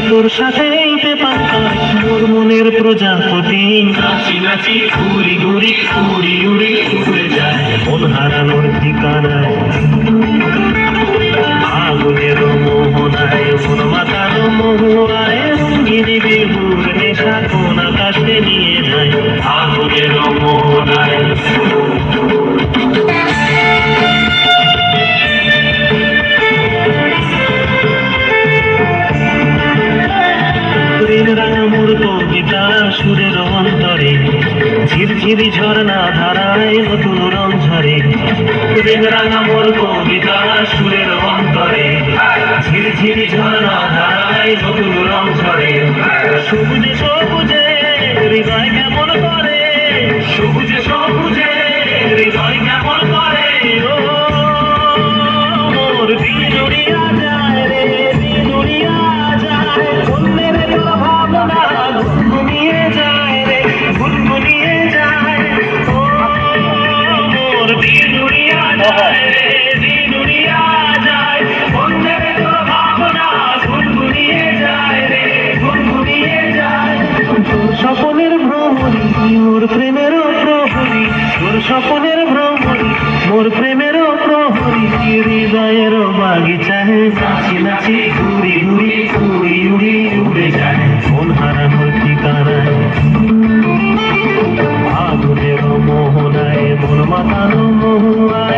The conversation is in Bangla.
তোর সাথে মোর মনের প্রজাপতি নাচি নাচি ঘুরি ঘুরি উড়ি উড়ি উড়ে যায় মন হারানোর ঠিকানায় আগুনের মোহনায় মন মাতানো মহুয়ায় রঙ্গিনী বিহুর নেশা কোন আকাশে নিয়ে যায় আগুনের মোহনায় মোর কবিতা সুরের অন্তরে ঝিরঝিরি ঝর্ণা ধারায় নতুন রং ঝরে রাঙা মোর কবিতা সুরের অন্তরে ঝিরঝিরি ঝর্ণা ধারায় নতুন রং ঝরে সবুজে সবুজে হৃদয় কেমন করে সবুজে সবুজে হৃদয় কেমন করে ও মোর দিল জুড়িয়া যায় রে দিল জুড়িয়া যায় অন্যের ভাবনা ঘুমিয়ে যায় রে ঘুমিয়ে যায় ও মোর দিল জুড়িয়া যায় রে দিল জুড়িয়া যায় অন্যের ভাবনা ঘুমিয়ে যায় রে ঘুমিয়ে যায় তোর স্বপ্নের ভ্রমণী মোর প্রেমেরও প্রহরী তোর স্বপ্নের ভ্রমণী মোর প্রেমেরও প্রহরী হৃদয়ের বাগিচায় নাচি নাচি ঘুরি ঘুরি উড়ি উড়ি উড়ে যায় মন হারানোর ঠিকানায় আগুনের মোহনায় মন মাতানো মহুয়ায়